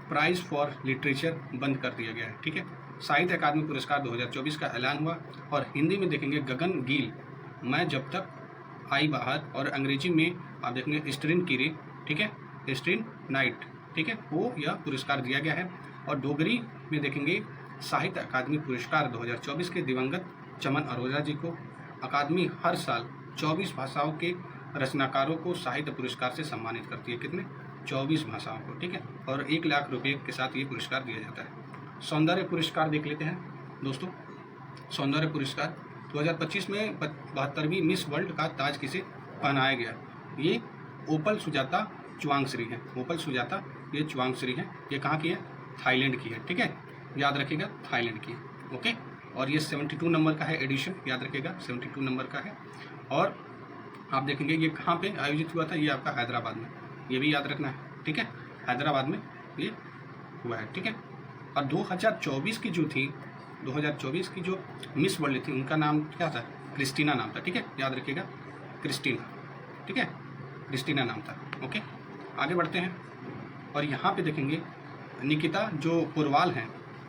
प्राइज फॉर लिटरेचर बंद कर दिया गया है, ठीक है। साहित्य अकादमी पुरस्कार 2024 का ऐलान हुआ, और हिंदी में देखेंगे गगन गील, मैं जब तक आई बाहर, और अंग्रेजी में आप देखेंगे स्ट्रीन कीरे, ठीक है, स्ट्रीन नाइट, ठीक है, वो यह पुरस्कार दिया गया है। और डोगरी में देखेंगे साहित्य अकादमी पुरस्कार 2024 के दिवंगत चमन अरोड़ा जी को। अकादमी हर साल 24 भाषाओं के रचनाकारों को साहित्य पुरस्कार से सम्मानित करती है, कितने, 24 भाषाओं को, ठीक है। और 1 लाख रुपए के साथ ये पुरस्कार दिया जाता है। सौंदर्य पुरस्कार देख लेते हैं दोस्तों। सौंदर्य पुरस्कार 2025 में 72वीं मिस वर्ल्ड का ताज किसे पहनाया गया, ये ओपल सुजाता चुवांगश्री है। ओपल सुजाता ये चुवांगश्री है, ये कहाँ की है, थाईलैंड की है, ठीक है, याद रखिएगा, थाईलैंड की, ओके। और ये 72 नंबर का है एडिशन, याद रखिएगा 72 नंबर का है। और आप देखेंगे ये कहाँ पे आयोजित हुआ था, ये आपका हैदराबाद में, ये भी याद रखना है, ठीक है, हैदराबाद में ये हुआ है, ठीक है। और 2024 की जो थी, 2024 की जो मिस वर्ल्ड थी उनका नाम क्या था, क्रिस्टीना नाम था, ठीक है, याद रखिएगा क्रिस्टीना, ठीक है, क्रिस्टीना नाम था, ओके। आगे बढ़ते हैं, और यहाँ पे देखेंगे निकिता जो पुरवाल हैं,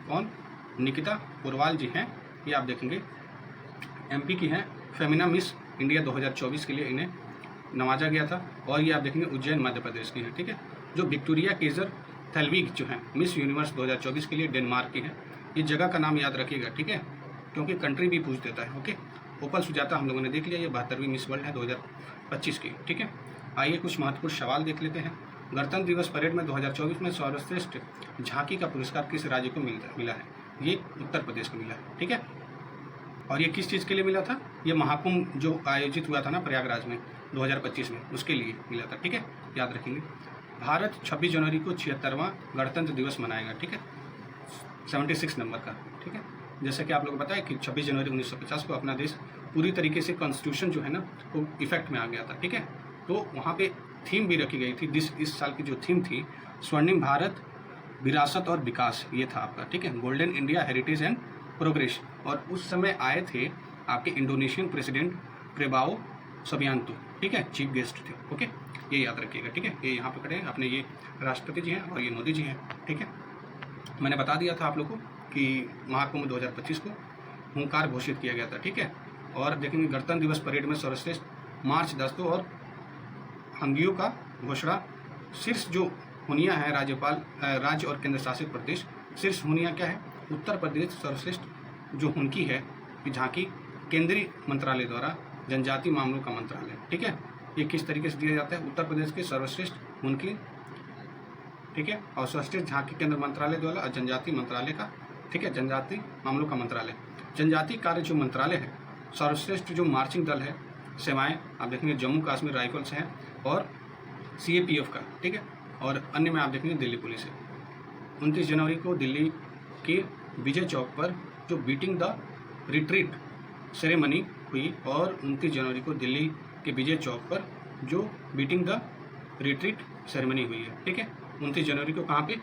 कौन, निकिता पुरवाल जी हैं, ये आप देखेंगे MP की हैं। फेमिना मिस इंडिया 2024 के लिए इन्हें नवाजा गया था। और ये आप देखेंगे उज्जैन मध्य प्रदेश की है, ठीक है। जो विक्टोरिया केजर थेल्विग जो है मिस यूनिवर्स 2024 के लिए डेनमार्क की है। ये जगह का नाम याद रखिएगा, ठीक है, क्योंकि कंट्री भी पूछ देता है, ओके। ओपल सुजाता हम लोगों ने देख लिया, ये 72वीं मिस वर्ल्ड है 2025 की, ठीक है। आइए कुछ महत्वपूर्ण सवाल देख लेते हैं। गणतंत्र दिवस परेड में 2024 में सर्वश्रेष्ठ झांकी का पुरस्कार किस राज्य को मिला है, ये उत्तर प्रदेश को मिला है, ठीक है। और ये किस चीज़ के लिए मिला था, ये महाकुंभ जो आयोजित हुआ था ना प्रयागराज में 2025 में, उसके लिए मिला था, ठीक है, याद रखेंगे। भारत 26 जनवरी को 76वां गणतंत्र दिवस मनाएगा, ठीक है, 76 नंबर का, ठीक है। जैसे कि आप लोग बताया कि 26 जनवरी 1950 को अपना देश पूरी तरीके से कॉन्स्टिट्यूशन जो है ना वो इफेक्ट में आ गया था, ठीक है। तो वहाँ पे थीम भी रखी गई थी, इस साल की जो थीम थी स्वर्णिम भारत विरासत और विकास, ये था आपका, ठीक है, golden India heritage and progress. और उस समय आए थे आपके इंडोनेशियन प्रेसिडेंट क्रेबाओ सबियांतो, ठीक है, चीफ गेस्ट थे। ओके, ये याद रखिएगा, ठीक है। ये यहाँ पे खड़े हैं अपने, ये राष्ट्रपति जी हैं और ये मोदी जी हैं, ठीक है। मैंने बता दिया था आप लोगों को कि महाकुंभ 2025 को हुंकार घोषित किया गया था, ठीक है। और देखेंगे गणतंत्र दिवस परेड में सर्वश्रेष्ठ मार्च दस्तों और हंगियों का घोषणा। शीर्ष जो हुनिया है राज्यपाल, राज्य और केंद्र शासित प्रदेश, शीर्ष हुनिया क्या है? उत्तर प्रदेश सर्वश्रेष्ठ जो हुनकी है कि झांकी केंद्रीय मंत्रालय द्वारा जनजातीय मामलों का मंत्रालय, ठीक है। ये किस तरीके से दिया जाता है? उत्तर प्रदेश के सर्वश्रेष्ठ हुनकी, ठीक है, और सर्वश्रेष्ठ झांकी केंद्र मंत्रालय द्वारा और जनजातीय मंत्रालय का, ठीक है, जनजातीय मामलों का मंत्रालय। जनजातीय कार्य जो मंत्रालय है, सर्वश्रेष्ठ जो मार्चिंग दल है, सेवाएं आप देखेंगे जम्मू कश्मीर राइफल्स हैं और CAPF का, ठीक है। और अन्य में आप देखेंगे दिल्ली पुलिस है। 29 जनवरी को दिल्ली के विजय चौक पर जो बीटिंग द रिट्रीट सेरेमनी हुई, और 29 जनवरी को दिल्ली के विजय चौक पर जो बीटिंग द रिट्रीट सेरेमनी हुई है, ठीक है। 29 जनवरी को कहाँ पे?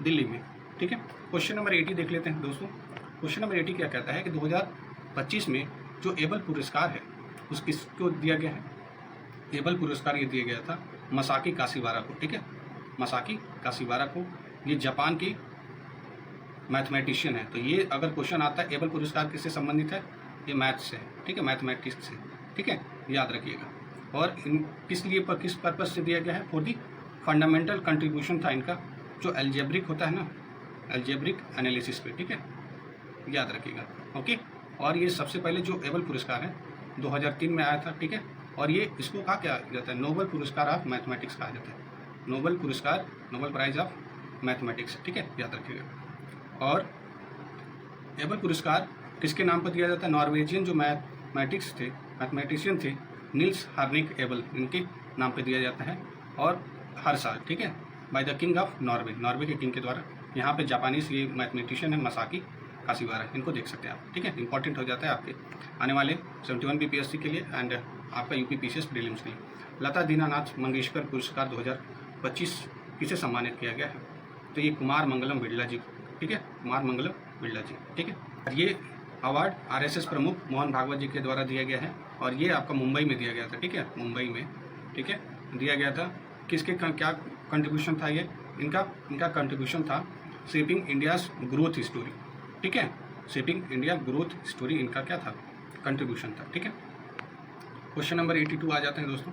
दिल्ली में, ठीक है। क्वेश्चन नंबर 80 देख लेते हैं दोस्तों। क्वेश्चन नंबर 80 क्या कहता है कि 2025 में जो एबल पुरस्कार है उस किसको दिया गया है? एबल पुरस्कार ये दिया गया था मसाकी काशीवारा को, ठीक है, मसाकी काशीवारा को। ये जापान की मैथमेटिशियन है। तो ये अगर क्वेश्चन आता है एबल पुरस्कार किससे संबंधित है? ये मैथ से, ठीक है, मैथमेटिक्स से, ठीक है, याद रखिएगा। और किस लिए किस पर्पज से दिया गया है? फॉर दी फंडामेंटल कंट्रीब्यूशन था इनका, जो एल्जेब्रिक होता है ना, एल्जेब्रिक एनालिसिस पे, ठीक है, याद रखिएगा। ओके, और ये सबसे पहले जो एबल पुरस्कार है 2003 में आया था, ठीक है। और ये इसको कहा क्या जाता है? नोबेल पुरस्कार ऑफ मैथमेटिक्स कहा जाता है। नोबेल पुरस्कार, नोबेल प्राइज ऑफ मैथमेटिक्स, ठीक है, याद रखिएगा। और एबल पुरस्कार किसके नाम पर दिया जाता है? नॉर्वेजियन जो मैथमेटिशियन थे नील्स हार्निक एबल, इनके नाम पे दिया जाता है। और हर साल, ठीक है, by the king of Norway, Norway के किंग के द्वारा। यहाँ पे जापानीज ये मैथमेटिशियन है मसाकी काशीवारा, इनको देख सकते हैं आप, ठीक है। इंपॉर्टेंट हो जाता है आपके आने वाले 71 BPSC के लिए एंड आपका UP PCS प्रीलिम्स के लिए। लता दीनानाथ मंगेशकर पुरस्कार 2025 किसे सम्मानित किया गया है? तो ये कुमार मंगलम बिड़ला जी, ठीक है, कुमार मंगलम बिड़ला जी, ठीक है। ये अवार्ड RSS प्रमुख मोहन भागवत जी के द्वारा दिया गया है और ये आपका मुंबई में दिया गया था, ठीक है, मुंबई में, ठीक है, दिया गया था। किसके क्या कंट्रीब्यूशन था? ये इनका कंट्रीब्यूशन था शेपिंग इंडियाज ग्रोथ स्टोरी, ठीक है, शेपिंग इंडिया ग्रोथ स्टोरी इनका क्या था? कंट्रीब्यूशन था, ठीक है। क्वेश्चन नंबर 82 आ जाते हैं दोस्तों।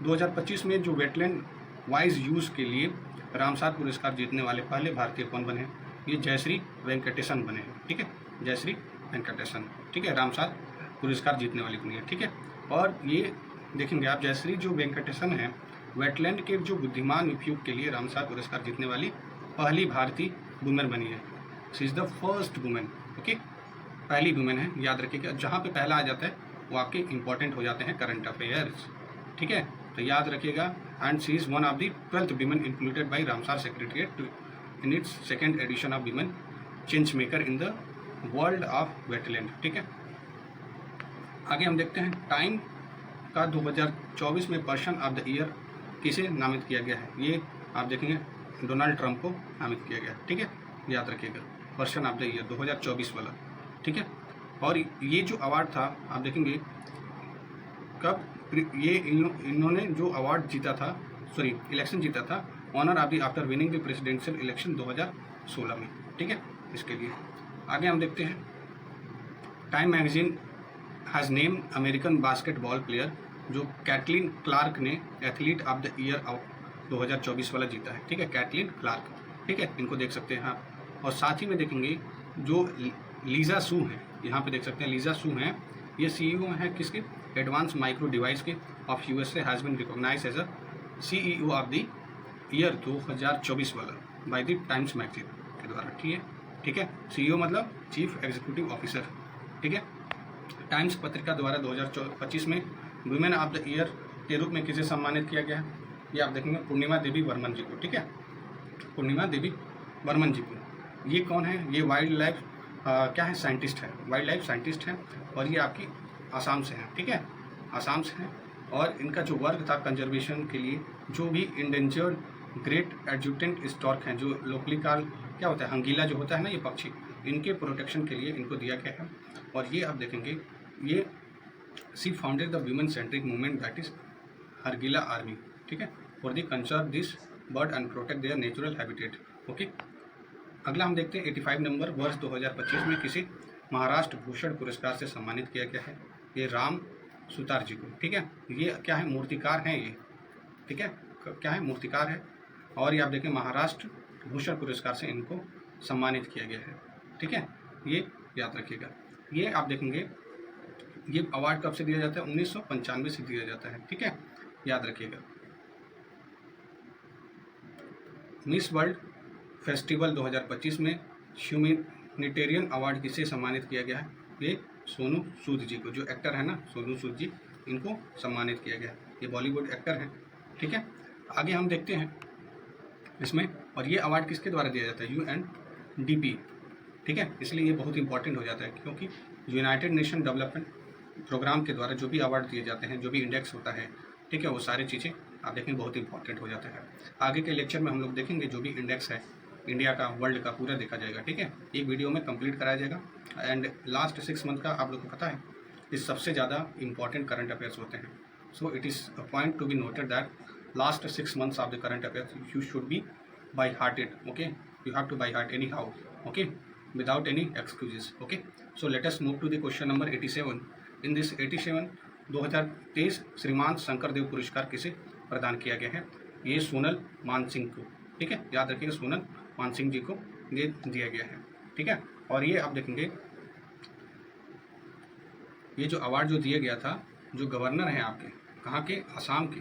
2025 में जो वेटलैंड वाइज यूज़ के लिए रामसार पुरस्कार जीतने वाले पहले भारतीय कौन बने? ये जयश्री वेंकटेशन बने, ठीक है, जयश्री वेंकटेशन, ठीक है, रामसार पुरस्कार जीतने वाली बनी है, ठीक है। और ये देखेंगे आप, जयश्री जो वेंकटेशन है वेटलैंड के जो बुद्धिमान उपयोग के लिए रामसार पुरस्कार जीतने वाली पहली भारतीय वुमेन बनी है। She is the first women, okay, पहली वुमेन है, याद रखिएगा। जहाँ पे पहला आ जाता है वो आपके इंपॉर्टेंट हो जाते हैं करंट अफेयर्स, ठीक है, तो याद रखिएगा। And she is one of the 12th women included by Ramsar secretariat in its second edition of women change maker in the world of wetland, ठीक है। आगे हम देखते हैं टाइम का 2024 में पर्सन ऑफ द ईयर किसे नामित किया गया है? ये आप देखेंगे डोनाल्ड ट्रंप को नामित किया गया, ठीक है, याद रखिएगा, पर्सन ऑफ द ईयर 2024 वाला, ठीक है। और ये जो अवार्ड था आप देखेंगे कब ये इन्होंने जो अवार्ड जीता था, सॉरी इलेक्शन जीता था, honour of the after winning the presidential election 2016 में, ठीक है। इसके लिए आगे हम देखते हैं time magazine has name American basketball player जो कैटलिन क्लार्क ने athlete of the year of 2024 वाला जीता है, ठीक है, कैटलिन क्लार्क, ठीक है, इनको देख सकते हैं आप। और साथ ही में देखेंगे जो लीजा सू हैं, यहाँ पे देख सकते हैं लीजा सू हैं, ये CEO हैं किसके? एडवांस माइक्रो डिवाइस के ऑफ USA has been recognised as a CEO of the year 2024 वाला बाय द टाइम्स मैगजीन के द्वारा, ठीक है। CEO मतलब चीफ एग्जीक्यूटिव ऑफिसर, ठीक है। टाइम्स पत्रिका द्वारा 2025 में वुमेन ऑफ द ईयर के रूप में किसे सम्मानित किया गया है? ये आप देखेंगे पूर्णिमा देवी वर्मन जी को, ठीक है, पूर्णिमा देवी वर्मन जी को। ये कौन है? ये वाइल्ड लाइफ क्या है? साइंटिस्ट है, वाइल्ड लाइफ साइंटिस्ट हैं और ये आपकी आसाम से हैं, ठीक है, आसाम से हैं। और इनका जो वर्क था कंजर्वेशन के लिए, जो भी इंडेंजर्ड ग्रेट एडजुटेंट स्टॉर्क हैं, जो लोकली काल क्या होता है, हंगीला जो होता है ना, ये पक्षी, इनके प्रोटेक्शन के लिए इनको दिया गया है। और ये आप देखेंगे ये she founded the women centric movement that is Hargila army, ठीक है, for the conserve this bird and protect their natural habitat. Okay, अगला हम देखते हैं 85 नंबर, वर्ष 2025 में किसी महाराष्ट्र भूषण पुरस्कार से सम्मानित किया गया है ये राम सुतार जी को, ठीक है। ये क्या है, मूर्तिकार हैं ये, ठीक है, क्या है, मूर्तिकार है। और ये आप देखें महाराष्ट्र भूषण पुरस्कार से इनको सम्मानित किया गया है, ठीक है, ये याद रखिएगा। ये आप देखेंगे ये अवार्ड कब से दिया जाता है, 1995 से दिया जाता है, ठीक है, याद रखिएगा। मिस वर्ल्ड फेस्टिवल 2025 में ह्यूमैनिटेरियन अवार्ड किसे सम्मानित किया गया है, ये सोनू सूद जी को, जो एक्टर है ना सोनू सूद जी, इनको सम्मानित किया गया है। ये बॉलीवुड एक्टर हैं, ठीक है। आगे हम देखते हैं इसमें, और ये अवार्ड किसके द्वारा दिया जाता है, UNDP, ठीक है। इसलिए ये बहुत इंपॉर्टेंट हो जाता है क्योंकि यूनाइटेड नेशन डेवलपमेंट प्रोग्राम के द्वारा जो भी अवार्ड दिए जाते हैं, जो भी इंडेक्स होता है, ठीक है, वो सारी चीज़ें आप देखें बहुत इंपॉर्टेंट हो जाता है। आगे के लेक्चर में हम लोग देखेंगे जो भी इंडेक्स है इंडिया का, वर्ल्ड का, पूरा देखा जाएगा, ठीक है, एक वीडियो में कंप्लीट कराया जाएगा। एंड लास्ट 6 मंथ का आप लोग को पता है कि सबसे ज़्यादा इंपॉर्टेंट करंट अफेयर्स होते हैं। So it is a point to be noted that last 6 months of the current affairs you should be by hearted, okay, you have to by heart anyhow, okay, without any excuses, okay. So let us move to the question number 87. in this 87 2023 श्रीमान शंकर देव पुरस्कार किसे प्रदान किया गया है, ये सोनल मानसिंह को, ठीक है, याद रखिएगा, सोनल मानसिंह जी को ये दिया गया है, ठीक है। और ये आप देखेंगे ये जो अवार्ड जो दिया गया था, जो गवर्नर हैं आपके, कहाँ के, असम के,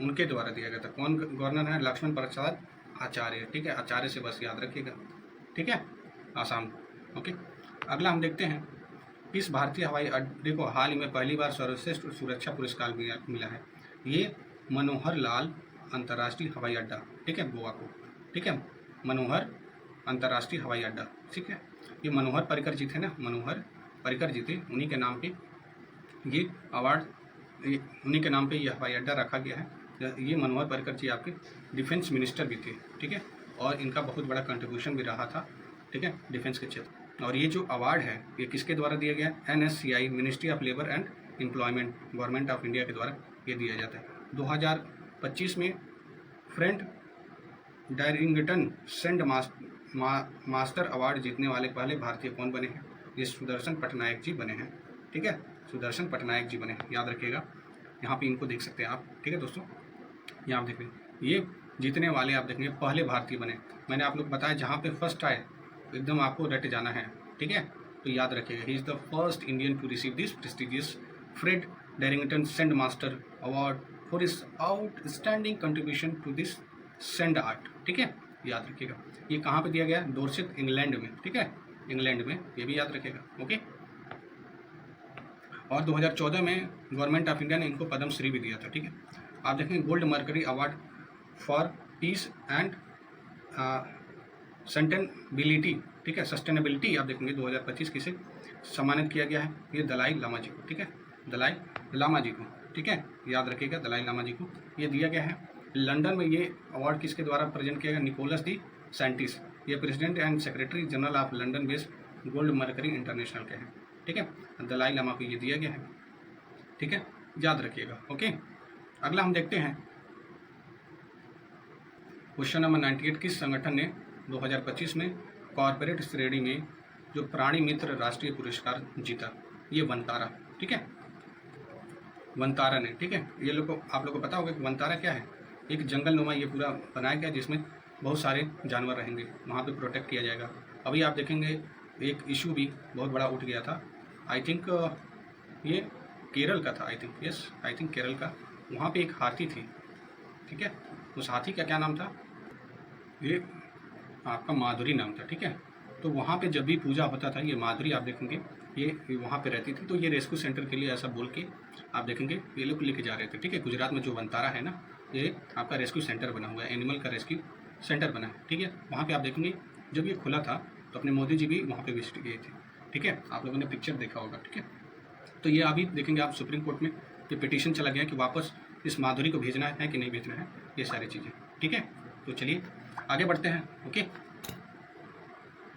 उनके द्वारा दिया गया था। कौन गवर्नर है, लक्ष्मण प्रसाद आचार्य, ठीक है, आचार्य से बस याद रखिएगा, ठीक है, आसाम, ओके। अगला हम देखते हैं किस भारतीय हवाई अड्डे को हाल ही में पहली बार सर्वश्रेष्ठ सुरक्षा पुरस्कार मिला है, ये मनोहर लाल अंतर्राष्ट्रीय हवाई अड्डा, ठीक है, गोवा को, ठीक है, मनोहर अंतर्राष्ट्रीय हवाई अड्डा, ठीक है। ये मनोहर पर्रिकर जी थे ना, मनोहर पर्रिकर जी थे, उन्हीं के नाम पे ये अवार्ड, उन्हीं के नाम पे ये हवाई अड्डा रखा गया है। ये मनोहर पर्रिकर जी आपके डिफेंस मिनिस्टर भी थे, ठीक है, और इनका बहुत बड़ा कंट्रीब्यूशन भी रहा था, ठीक है, डिफेंस के क्षेत्र। और ये जो अवार्ड है ये किसके द्वारा दिया गया है, NSCI, ministry of labour and employment, government of India के द्वारा ये दिया जाता है। 2025 में फ्रेंड डायरिंगटन सेंड मास्टर अवार्ड जीतने वाले पहले भारतीय कौन बने हैं, ये सुदर्शन पटनायक जी बने हैं, ठीक है, सुदर्शन पटनायक जी बने हैं, याद रखिएगा। यहाँ पे इनको देख सकते हैं आप, ठीक है दोस्तों, यहाँ आप देखें ये जीतने वाले आप देखेंगे पहले भारतीय बने। मैंने आप लोग बताया जहाँ पे फर्स्ट आए एकदम आपको रट जाना है, ठीक है, तो याद रखिएगा, he is the first Indian to receive this prestigious Fred Darrington sand master award for his outstanding contribution to this sand art, ठीक है, याद रखिएगा। ये कहाँ पे दिया गया, डोरसेट, इंग्लैंड में, ठीक है, इंग्लैंड में, ये भी याद रखिएगा, ओके। और 2014 में गवर्नमेंट ऑफ इंडिया ने इनको पद्म श्री भी दिया था, ठीक है। आप देखेंगे gold mercury award for piece and sustainability, ठीक है, सस्टेनेबिलिटी आप देखेंगे 2025 किसे सम्मानित किया गया है, ये दलाई लामा जी को, ठीक है, दलाई लामा जी को, ठीक है, याद रखिएगा, दलाई लामा जी को ये दिया गया है। लंदन में ये अवार्ड किसके द्वारा प्रेजेंट किया गया, निकोलस दी सैंटिस, ये president and secretary general of London based gold mercury international के हैं, ठीक है, दलाई लामा को ये दिया गया है, ठीक है, याद रखिएगा, ओके। अगला हम देखते हैं क्वेश्चन नंबर 98, किस संगठन ने 2025 में कॉर्पोरेट श्रेणी में जो प्राणी मित्र राष्ट्रीय पुरस्कार जीता, ये वनतारा, ठीक है, वनतारा ने, ठीक है। ये लोग को आप लोग को पता होगा कि वनतारा क्या है, एक जंगल नुमा ये पूरा बनाया गया जिसमें बहुत सारे जानवर रहेंगे, वहाँ पे प्रोटेक्ट किया जाएगा। अभी आप देखेंगे एक इशू भी बहुत बड़ा उठ गया था, आई थिंक ये केरल का था, आई थिंक केरल का, वहाँ पे एक हाथी थी, ठीक है, उस हाथी का क्या नाम था, ये आपका माधुरी नाम था, ठीक है। तो वहाँ पे जब भी पूजा होता था ये माधुरी आप देखेंगे ये वहाँ पे रहती थी, तो ये रेस्क्यू सेंटर के लिए ऐसा बोल के आप देखेंगे ये लोग लेके जा रहे थे, ठीक है। गुजरात में जो वनतारा है ना, ये आपका रेस्क्यू सेंटर बना हुआ है, एनिमल का रेस्क्यू सेंटर बना है, ठीक है। वहाँ पे आप देखेंगे जब ये खुला था तो अपने मोदी जी भी वहाँ पे विजिट किए थे, ठीक है, आप लोगों ने पिक्चर देखा होगा, ठीक है। तो ये अभी देखेंगे आप सुप्रीम कोर्ट में ये पिटीशन चला गया कि वापस इस माधुरी को भेजना है कि नहीं भेजना है, ये सारी चीज़ें, ठीक है। तो चलिए आगे बढ़ते हैं, ओके,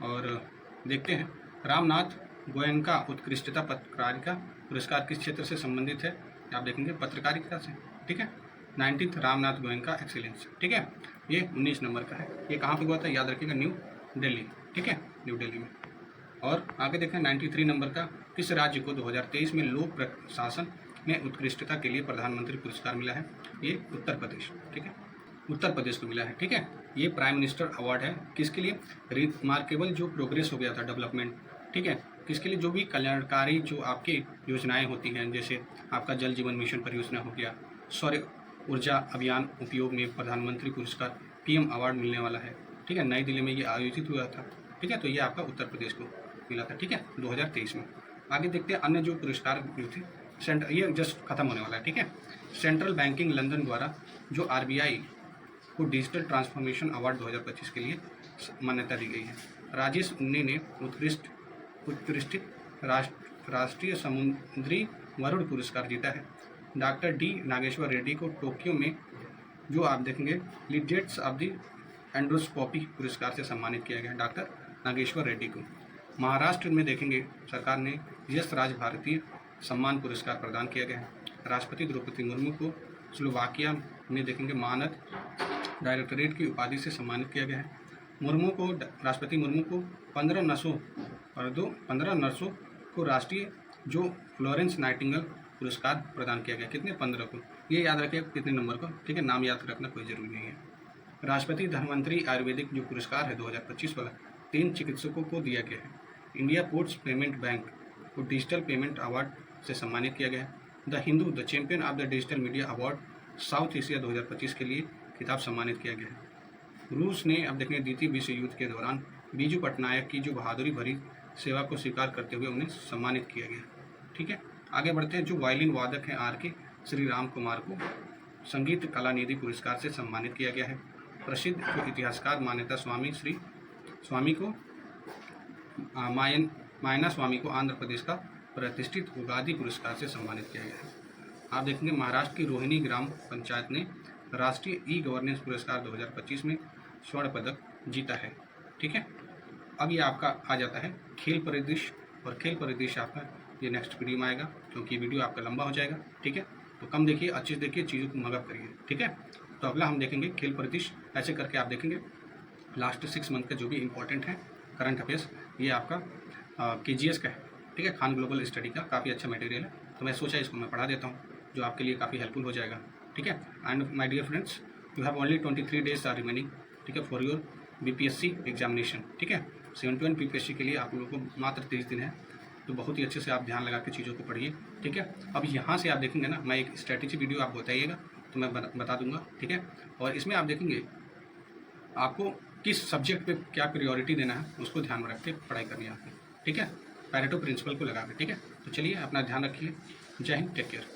और देखते हैं रामनाथ गोयनका उत्कृष्टता पत्रकारिता पुरस्कार किस क्षेत्र से संबंधित है, आप देखेंगे पत्रकारिता से, ठीक है। 19th रामनाथ गोयनका एक्सीलेंस, ठीक है। ये 19 नंबर का है। ये कहाँ पे हुआ था, याद रखिएगा, न्यू दिल्ली, ठीक है, न्यू दिल्ली में। और आगे देखें 93 नंबर का, किस राज्य को 2023 में लोक प्रशासन में उत्कृष्टता के लिए प्रधानमंत्री पुरस्कार मिला है, ये उत्तर प्रदेश, ठीक है, उत्तर प्रदेश को मिला है, ठीक है। ये प्राइम मिनिस्टर अवार्ड है, किसके लिए, रिमार्केबल जो प्रोग्रेस हो गया था, डेवलपमेंट, ठीक है, किसके लिए, जो भी कल्याणकारी जो आपकी योजनाएं होती हैं, जैसे आपका जल जीवन मिशन परियोजना हो गया, सौर ऊर्जा अभियान उपयोग में प्रधानमंत्री पुरस्कार PM अवार्ड मिलने वाला है, ठीक है। नई दिल्ली में ये आयोजित हुआ था, ठीक है। तो ये आपका उत्तर प्रदेश को मिला था, ठीक है, 2023 में। आगे देखते हैं अन्य जो पुरस्कार जो थे, ये जस्ट खत्म होने वाला है, ठीक है। सेंट्रल बैंकिंग लंदन द्वारा जो RBI को डिजिटल ट्रांसफॉर्मेशन अवार्ड 2025 के लिए मान्यता दी गई है। राजेश उन्नी ने उत्कृष्ट राष्ट्रीय समुद्री वरुण पुरस्कार जीता है। डॉक्टर D नागेश्वर रेड्डी को टोक्यो में जो आप देखेंगे लीजेट्स ऑफ द एंडोस्कोपी पुरस्कार से सम्मानित किया गया है, डॉक्टर नागेश्वर रेड्डी को। महाराष्ट्र में देखेंगे सरकार ने यश राज भारतीय सम्मान पुरस्कार प्रदान किया गया है। राष्ट्रपति द्रौपदी मुर्मू को स्लोवाकिया में देखेंगे मानद डायरेक्टरेट की उपाधि से सम्मानित किया गया है। राष्ट्रपति मुर्मू को 15 नर्सों को राष्ट्रीय जो फ्लोरेंस नाइटिंगेल पुरस्कार प्रदान किया गया, कितने, 15 को। ये याद रखिए कितने नंबर को, ठीक है, नाम याद रखना कोई जरूरी नहीं है। राष्ट्रपति धन्वंतरी आयुर्वेदिक जो पुरस्कार है 2025 वाला 3 चिकित्सकों को दिया गया है। इंडिया पोस्ट पेमेंट बैंक को डिजिटल पेमेंट अवार्ड से सम्मानित किया गया है। The Hindu the champion of the digital media award south Asia 2025 के लिए खिताब सम्मानित किया गया है। रूस ने अब देखेंगे द्वितीय विश्व युद्ध के दौरान बीजू पटनायक की जो बहादुरी भरी सेवा को स्वीकार करते हुए उन्हें सम्मानित किया गया, ठीक है। आगे बढ़ते हैं, जो वायलिन वादक हैं RK श्री राम कुमार को संगीत कलानिधि पुरस्कार से सम्मानित किया गया है। प्रसिद्ध जो इतिहासकार मान्यता स्वामी को मायना स्वामी को आंध्र प्रदेश का प्रतिष्ठित उगादी पुरस्कार से सम्मानित किया गया है। आप देखेंगे महाराष्ट्र की रोहिणी ग्राम पंचायत ने राष्ट्रीय E-गवर्नेंस पुरस्कार 2025 में स्वर्ण पदक जीता है, ठीक है। अब ये आपका आ जाता है खेल परिदृश्य, और खेल परिदृश्य आपका ये नेक्स्ट वीडियो में आएगा, क्योंकि वीडियो आपका लंबा हो जाएगा, ठीक है। तो कम देखिए, अच्छे से देखिए, चीज़ों को मगअप करिए, ठीक है। तो अगला हम देखेंगे खेल परिदृश्य, ऐसे करके आप देखेंगे लास्ट 6 मंथ का जो भी इंपॉर्टेंट है करंट अफेयर्स, ये आपका KGS का है, ठीक है, खान ग्लोबल स्टडी का काफ़ी अच्छा मटेरियल है। तो मैं सोचा इसको मैं पढ़ा देता हूँ, जो आपके लिए काफ़ी हेल्पफुल हो जाएगा, ठीक है। And my dear friends, you have only 23 days are remaining, ठीक है, फॉर योर BPSC एग्जामिनेशन, ठीक है। 71 BPSC के लिए आप लोगों को मात्र 30 दिन है, तो बहुत ही अच्छे से आप ध्यान लगा के चीज़ों को पढ़िए, ठीक है। अब यहाँ से आप देखेंगे ना, मैं एक स्ट्रैटेजी वीडियो आप बताइएगा तो मैं बता दूंगा, ठीक है। और इसमें आप देखेंगे आपको किस सब्जेक्ट पे क्या प्रायोरिटी देना है, उसको ध्यान में रख के पढ़ाई करनी है आपकी, ठीक है, पैरेटो प्रिंसिपल को लगा के, ठीक है। तो चलिए अपना ध्यान रखिए, जय हिंद, टेक केयर।